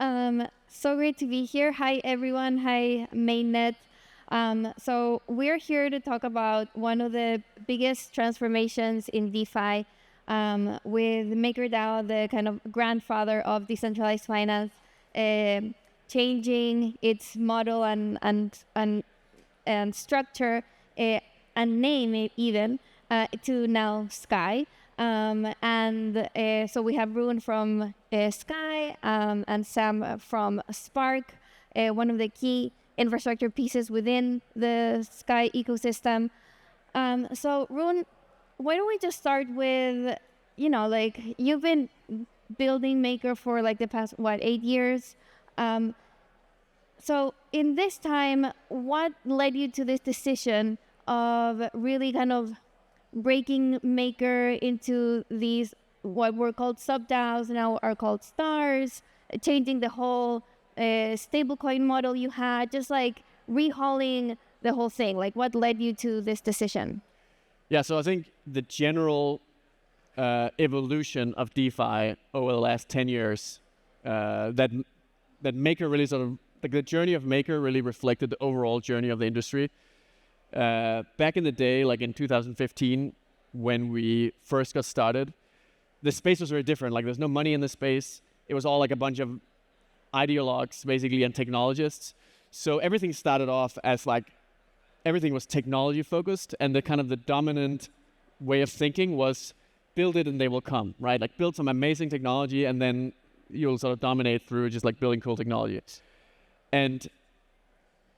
So great to be here. Hi, everyone. Hi, Mainnet. So we're here to talk about one of the biggest transformations in DeFi with MakerDAO, the kind of grandfather of decentralized finance, changing its model and structure and name even to now Sky. So we have Rune from Sky and Sam from Spark, one of the key infrastructure pieces within the Sky ecosystem. So Rune, why don't we just start with, like you've been building Maker for like the past, 8 years? So in this time, what led you to this decision of really kind of breaking Maker into these, what were called sub-DAOs, now are called stars, changing the whole stablecoin model you had, just like rehauling the whole thing? Like, what led you to this decision? Yeah, so I think the general evolution of DeFi over the last 10 years, that Maker really sort of, like the journey of Maker really reflected the overall journey of the industry. Back in the day, like in 2015, when we first got started, the space was very different. Like there's no money in the space. It was all like a bunch of ideologues, basically, and technologists. So everything started off as like, everything was technology focused, and the kind of the dominant way of thinking was build it and they will come, right? Like build some amazing technology and then you'll sort of dominate through just like building cool technology. And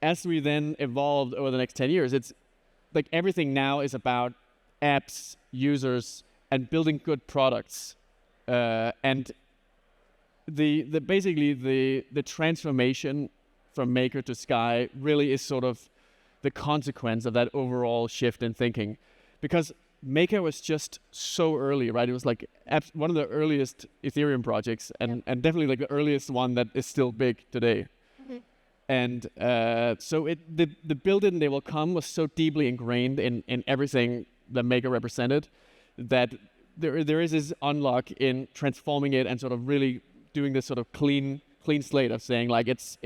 as we then evolved over the next 10 years, it's like everything now is about apps, users, and building good products. And basically the transformation from Maker to Sky really is sort of the consequence of that overall shift in thinking. Because Maker was just so early, right? It was like one of the earliest Ethereum projects and definitely like the earliest one that is still big today. And so the build it and they will come was so deeply ingrained in everything that Maker represented that there is this unlock in transforming it and sort of really doing this sort of clean slate of saying like it's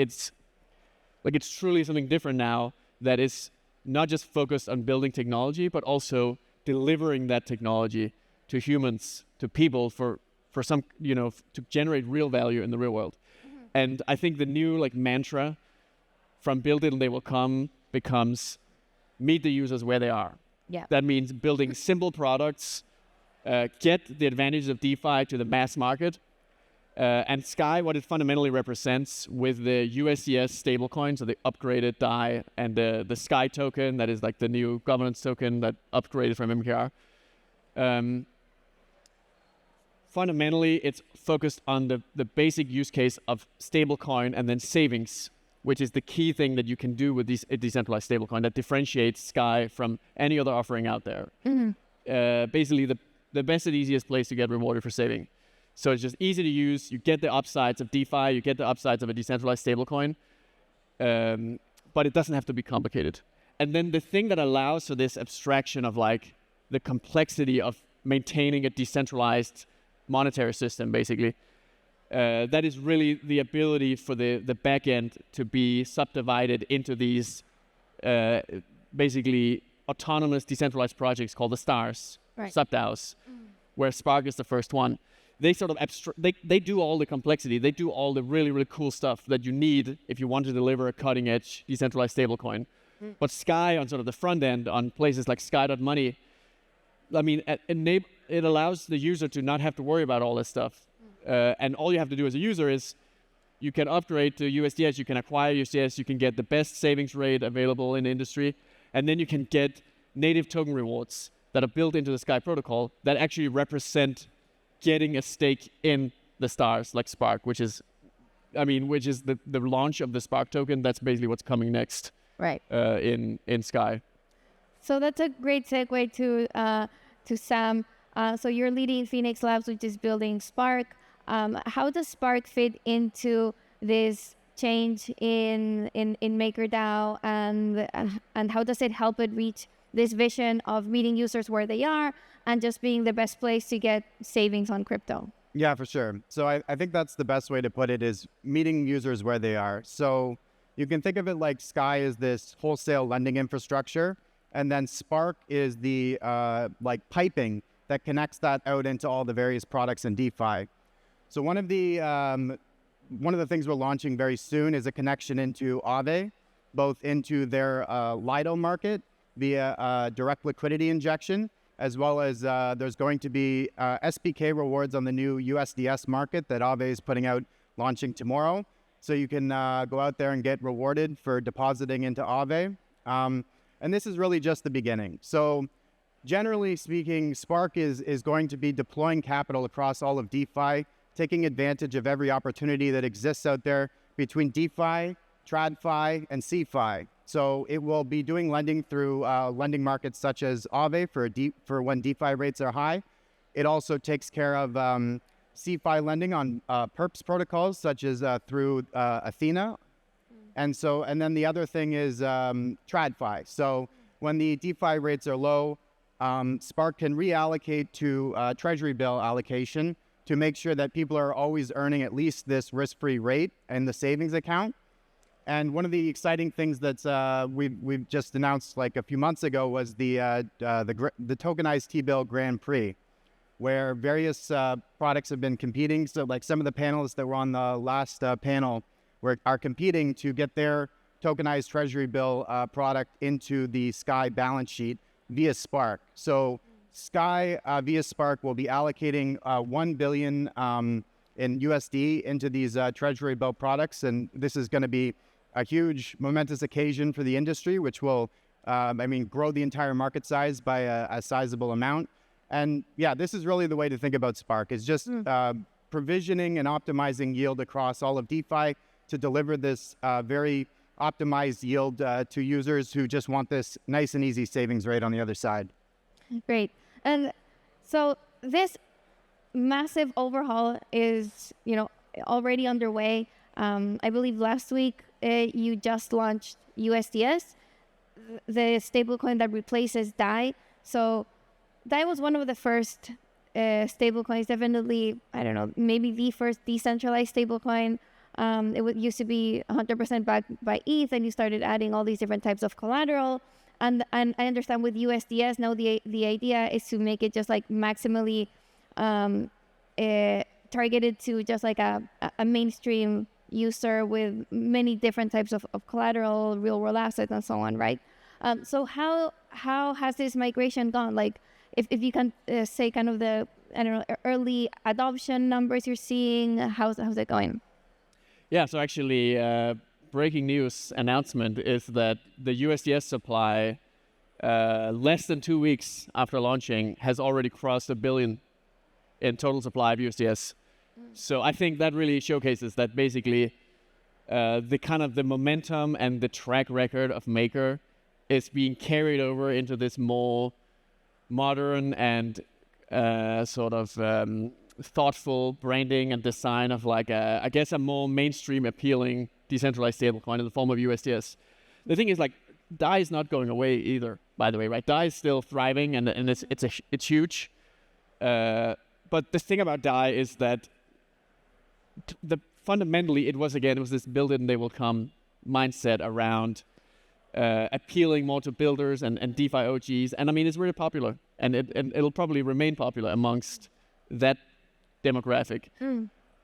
truly something different now that is not just focused on building technology, but also delivering that technology to humans, to people for some, to generate real value in the real world. And I think the new like mantra from build it and they will come becomes meet the users where they are. Yeah. That means building simple products, get the advantages of DeFi to the mass market. And Sky, what it fundamentally represents with the USDS stablecoin, so the upgraded DAI, and the Sky token, that is like the new governance token that upgraded from MKR. Fundamentally, it's focused on the basic use case of stablecoin and then savings, which is the key thing that you can do with these decentralized stablecoin that differentiates Sky from any other offering out there. Basically, the best and easiest place to get rewarded for saving. So it's just easy to use. You get the upsides of DeFi, you get the upsides of a decentralized stablecoin, but it doesn't have to be complicated. And then the thing that allows for this abstraction of like the complexity of maintaining a decentralized monetary system, basically, that is really the ability for the backend to be subdivided into these basically autonomous decentralized projects called the stars, right. Sub-DAOs, where Spark is the first one. They sort of they do all the complexity. They do all the really, really cool stuff that you need if you want to deliver a cutting edge decentralized stablecoin. But Sky on sort of the front end on places like Sky.money, I mean, it allows the user to not have to worry about all this stuff. And all you have to do as a user is you can upgrade to USDS, you can acquire USDS, you can get the best savings rate available in the industry, and then you can get native token rewards that are built into the Sky protocol that actually represent getting a stake in the stars like Spark, which is the launch of the Spark token. That's basically what's coming next, right? In Sky. So that's a great segue to Sam. So you're leading Phoenix Labs, which is building Spark. How does Spark fit into this change in MakerDAO, and how does it help it reach this vision of meeting users where they are and just being the best place to get savings on crypto? Yeah, for sure. So I think that's the best way to put it is meeting users where they are. So you can think of it like Sky is this wholesale lending infrastructure, and then Spark is the like piping that connects that out into all the various products in DeFi. So one of the things we're launching very soon is a connection into Aave, both into their Lido market via direct liquidity injection, as well as there's going to be SPK rewards on the new USDS market that Aave is putting out, launching tomorrow. So you can go out there and get rewarded for depositing into Aave. And this is really just the beginning. So generally speaking, Spark is going to be deploying capital across all of DeFi, taking advantage of every opportunity that exists out there between DeFi, TradFi, and CeFi. So it will be doing lending through lending markets such as Aave for when DeFi rates are high. It also takes care of CeFi lending on perps protocols such as through Athena. And then the other thing is TradFi. So when the DeFi rates are low, Spark can reallocate to treasury bill allocation to make sure that people are always earning at least this risk-free rate in the savings account. And one of the exciting things that's we've just announced like a few months ago was the tokenized T-bill Grand Prix, where various products have been competing. So like some of the panelists that were on the last panel are competing to get their tokenized treasury bill product into the Sky balance sheet via Spark. So Sky via Spark will be allocating 1 billion in USD into these treasury bill products, and this is going to be a huge momentous occasion for the industry, which will, grow the entire market size by a sizable amount. And yeah, this is really the way to think about Spark, is just provisioning and optimizing yield across all of DeFi to deliver this very optimized yield to users who just want this nice and easy savings rate on the other side. Great. And so this massive overhaul is, already underway. I believe last week you just launched USDS, the stablecoin that replaces DAI. So DAI was one of the first stablecoins, definitely, I don't know, maybe the first decentralized stablecoin. It used to be 100% backed by ETH, and you started adding all these different types of collateral. And I understand with USDS now the idea is to make it just like maximally targeted to just like a mainstream user with many different types of collateral, real world assets, and so on, right? So how has this migration gone? Like if you can say kind of the, I don't know, early adoption numbers you're seeing, how's it going? Yeah, so actually breaking news announcement is that the USDS supply, less than 2 weeks after launching, has already crossed 1 billion in total supply of USDS. So I think that really showcases that basically the momentum and the track record of Maker is being carried over into this more modern and thoughtful branding and design of like a more mainstream appealing decentralized stablecoin in the form of USDS. The thing is, like, DAI is not going away either, by the way, right? DAI is still thriving and it's huge. But the thing about DAI is that fundamentally it was this build it and they will come mindset around appealing more to builders and DeFi OGs. And I mean, it's really popular, and it'll probably remain popular amongst that demographic.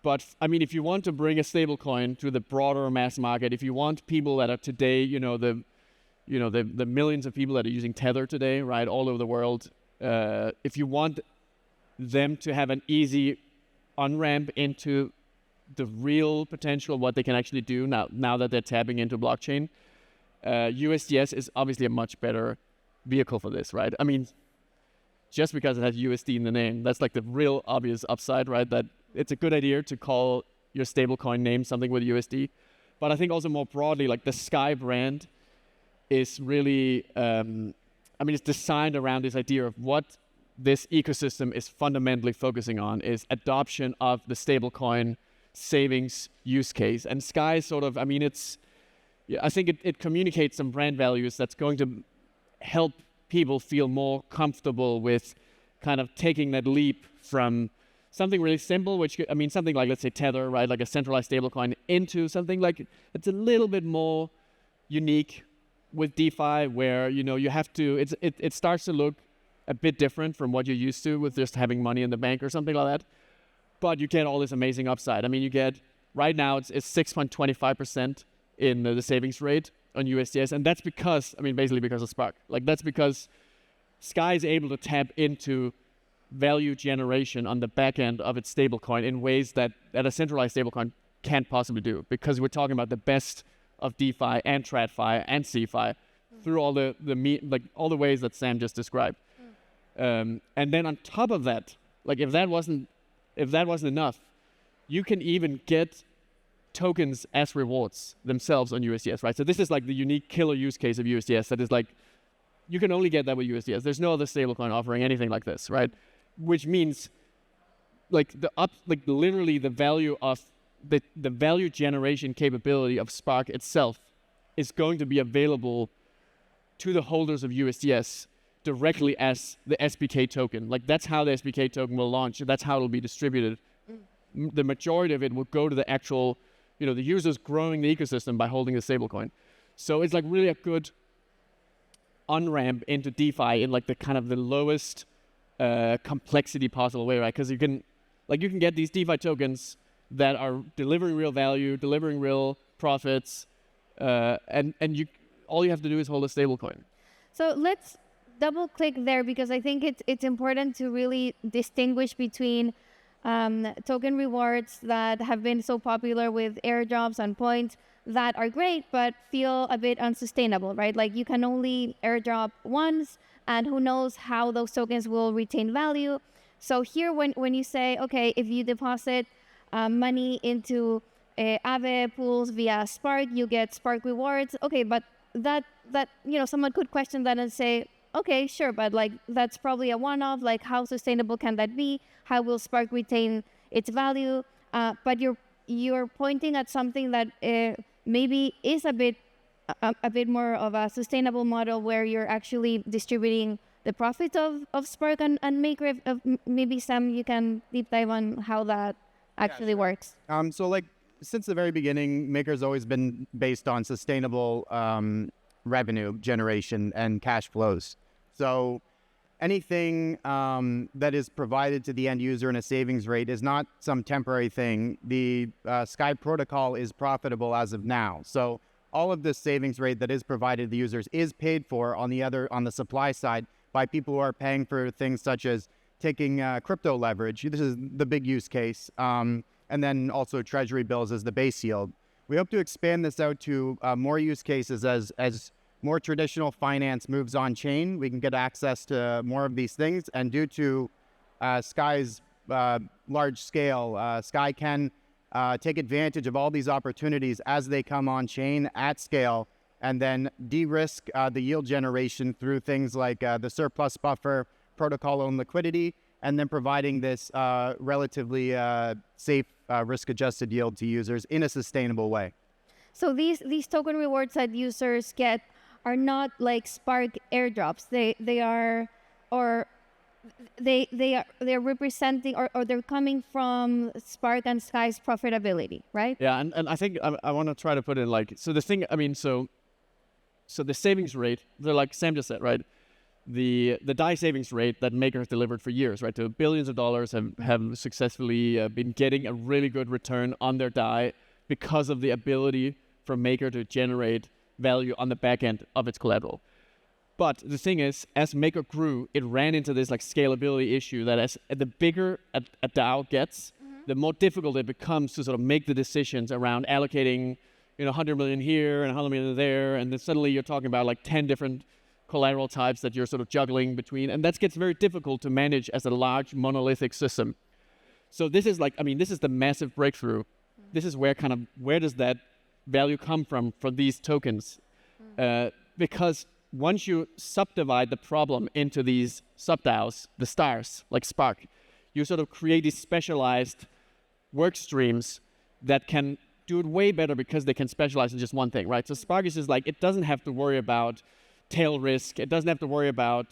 But I mean, if you want to bring a stablecoin to the broader mass market, if you want people that are today, the millions of people that are using Tether today, right, all over the world, if you want them to have an easy on-ramp into the real potential of what they can actually do now that they're tapping into blockchain, USDS is obviously a much better vehicle for this, right? I mean, just because it has USD in the name, that's like the real obvious upside, right? That it's a good idea to call your stablecoin name something with USD. But I think also more broadly, like the Sky brand is really, it's designed around this idea of what this ecosystem is fundamentally focusing on is adoption of the stablecoin savings use case. And Sky is sort of, I think it communicates some brand values that's going to help people feel more comfortable with kind of taking that leap from something really simple, something like, let's say, Tether, right? Like a centralized stablecoin, into something like it's a little bit more unique with DeFi, where you have to. It starts to look a bit different from what you're used to with just having money in the bank or something like that. But you get all this amazing upside. I mean, you get right now it's 6.25% in the savings rate on USDS, and that's because basically because of Spark. Like that's because Sky is able to tap into value generation on the back end of its stablecoin in ways that a centralized stablecoin can't possibly do, because we're talking about the best of DeFi and TradFi and CeFi through all all the ways that Sam just described. And then on top of that, like if that wasn't enough, you can even get tokens as rewards themselves on USDS, right? So this is like the unique killer use case of USDS that is like, you can only get that with USDS. There's no other stablecoin offering anything like this, right? Which means literally the value of the value generation capability of Spark itself is going to be available to the holders of USDS directly as the SPK token. Like that's how the SPK token will launch. That's how it'll be distributed. The majority of it will go to the actual, the users growing the ecosystem by holding the stablecoin. So it's like really a good on-ramp into DeFi in like the kind of the lowest complexity possible way, right? Because you can get these DeFi tokens that are delivering real value, delivering real profits, and all you have to do is hold a stablecoin. So let's double click there, because I think it's important to really distinguish between token rewards that have been so popular with airdrops and points that are great but feel a bit unsustainable, right? Like you can only airdrop once, and who knows how those tokens will retain value. So here, when you say, okay, if you deposit money into Aave pools via Spark, you get Spark rewards. Okay, but that someone could question that and say, okay, sure, but like that's probably a one-off. Like how sustainable can that be? How will Spark retain its value? But you're pointing at something that maybe is a bit more of a sustainable model, where you're actually distributing the profits of Spark and Maker. Maybe Sam, you can deep dive on how that actually works. So like since the very beginning, Maker's always been based on sustainable revenue generation and cash flows. So anything that is provided to the end user in a savings rate is not some temporary thing. The Sky protocol is profitable as of now. So all of this savings rate that is provided to the users is paid for on the supply side by people who are paying for things such as taking crypto leverage. This is the big use case. And then also treasury bills as the base yield. We hope to expand this out to more use cases as more traditional finance moves on chain. We can get access to more of these things, and due to Sky's large scale, Sky can take advantage of all these opportunities as they come on chain at scale, and then de-risk the yield generation through things like the surplus buffer, protocol owned liquidity, and then providing this relatively safe risk-adjusted yield to users in a sustainable way. So these token rewards that users get are not like Spark airdrops. They're representing or they're coming from Spark and Sky's profitability, right? Yeah, and I think I want to try to put it like, so the thing, so the savings rate, they're like Sam just said, right? The DAI savings rate that Maker has delivered for years, right? So billions of dollars have successfully been getting a really good return on their DAI because of the ability for Maker to generate value on the back end of its collateral. But the thing is, as Maker grew, it ran into this like scalability issue that as the bigger a DAO gets, the more difficult it becomes to sort of make the decisions around allocating, 100 million here and 100 million there, and then suddenly you're talking about like 10 different collateral types that you're sort of juggling between, and that gets very difficult to manage as a large monolithic system. So this is like, this is the massive breakthrough. This is where does that value come from for these tokens? Because once you subdivide the problem into these sub-DAOs, the stars, like Spark, you sort of create these specialized work streams that can do it way better because they can specialize in just one thing, right? So Spark is just like, it doesn't have to worry about tail risk. It doesn't have to worry about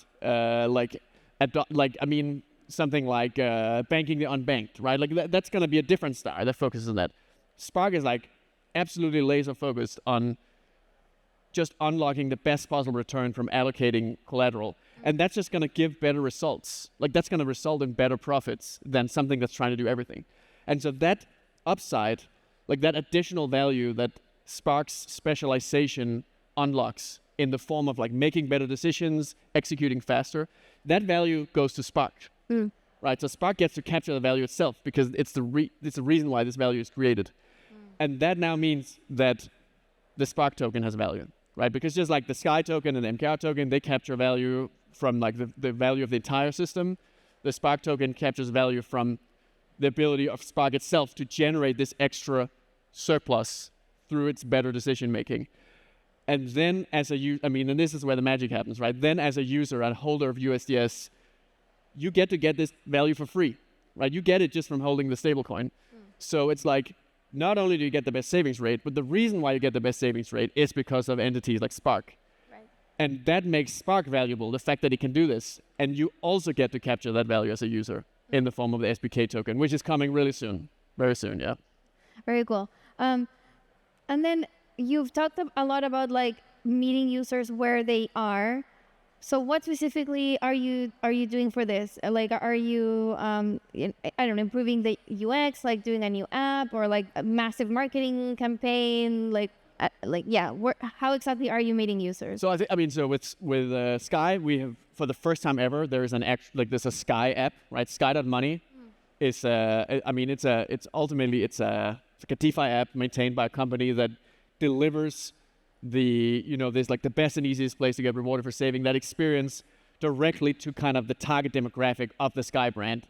something like banking the unbanked, right? Like that's going to be a different star that focuses on that. Spark is like absolutely laser focused on just unlocking the best possible return from allocating collateral. And that's just going to give better results. Like that's going to result in better profits than something that's trying to do everything. And so that upside, like that additional value that Spark's specialization unlocks in the form of like making better decisions, executing faster, that value goes to Spark. Right? So Spark gets to capture the value itself because it's the reason why this value is created. And that now means that the Spark token has value, right? Because just like the Sky token and the MKR token, they capture value from like the value of the entire system. The Spark token captures value from the ability of Spark itself to generate this extra surplus through its better decision making. And then as a user, and this is where the magic happens, right? Then as a user and holder of USDS, you get this value for free, right? You get it just from holding the stablecoin. So it's like, not only do you get the best savings rate, but the reason why you get the best savings rate is because of entities like Spark. Right. And that makes Spark valuable, the fact that it can do this. And you also get to capture that value as a user in the form of the SBK token, which is coming really soon, very soon, yeah. Very cool. And then you've talked a lot about like meeting users where they are. So what specifically are you doing for this? Like, are you, I don't know, improving the UX, like doing a new app or like a massive marketing campaign? How exactly are you meeting users? So so with Sky, we have, for the first time ever, there's there's a Sky app, right? Sky.money is, it's ultimately like a DeFi app maintained by a company that delivers there's like the best and easiest place to get rewarded for saving, that experience directly to kind of the target demographic of the Sky brand.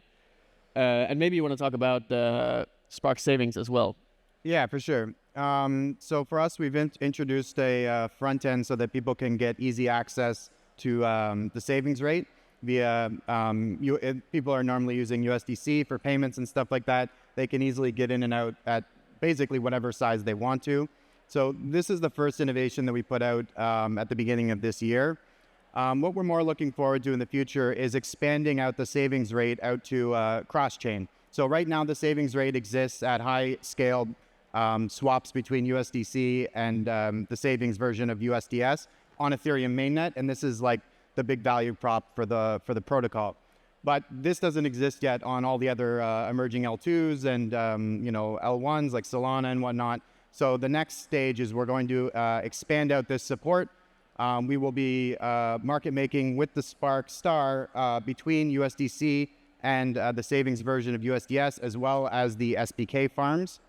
And maybe you want to talk about the Spark Savings as well. Yeah, for sure. So for us, we've introduced a front end so that people can get easy access to the savings rate via, people are normally using USDC for payments and stuff like that. They can easily get in and out at basically whatever size they want to. So this is the first innovation that we put out at the beginning of this year. What we're more looking forward to in the future is expanding out the savings rate out to cross-chain. So right now the savings rate exists at high-scaled swaps between USDC and the savings version of USDS on Ethereum mainnet, and this is like the big value prop for the protocol. But this doesn't exist yet on all the other emerging L2s and L1s like Solana and whatnot. So the next stage is we're going to expand out this support. We will be market making with the Spark Star between USDC and the savings version of USDS, as well as the SBK farms,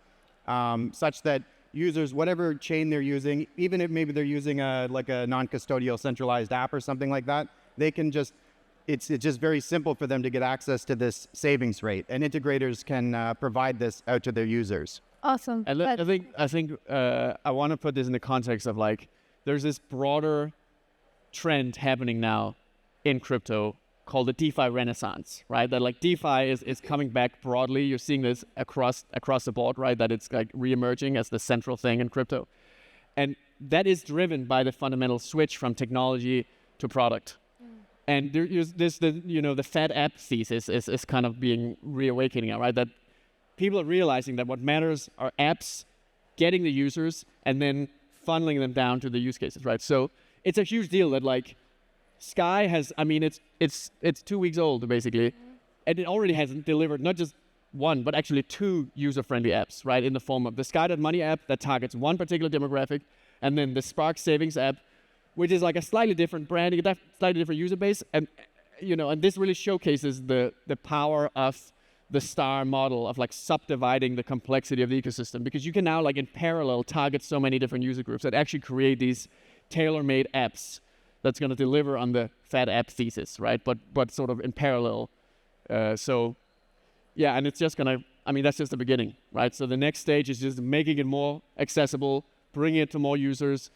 such that users, whatever chain they're using, even if maybe they're using like a non-custodial centralized app or something like that, they can just, it's just very simple for them to get access to this savings rate, and integrators can provide this out to their users. Awesome. And I think I want to put this in the context of like, there's this broader trend happening now in crypto called the DeFi renaissance, right? That like DeFi is coming back broadly. You're seeing this across the board, right? That it's like re-emerging as the central thing in crypto. And that is driven by the fundamental switch from technology to product. And there's the Fed app thesis is kind of being reawakening, right? That people are realizing that what matters are apps, getting the users, and then funneling them down to the use cases, right? So it's a huge deal that like Sky has, it's 2 weeks old basically, and it already has delivered not just one, but actually two user-friendly apps, right? In the form of the Sky.money app that targets one particular demographic, and then the Spark Savings app, which is like a slightly different branding, a slightly different user base, and and this really showcases the power of the star model of like subdividing the complexity of the ecosystem, because you can now like in parallel target so many different user groups that actually create these tailor-made apps that's going to deliver on the Fed app thesis, right? But sort of in parallel. So yeah, and it's just that's just the beginning, right? So the next stage is just making it more accessible, bringing it to more users,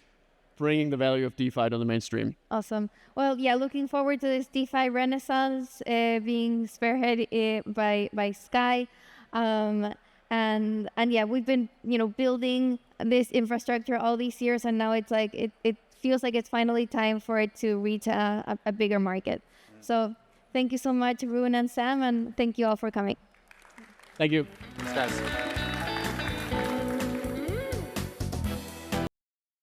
bringing the value of DeFi to the mainstream. Awesome. Well, yeah, looking forward to this DeFi renaissance being spearheaded by Sky. And yeah, we've been, building this infrastructure all these years, and now it's like, it feels like it's finally time for it to reach a bigger market. So Thank you so much, Rune and Sam, and thank you all for coming. Thank you. Thanks, guys.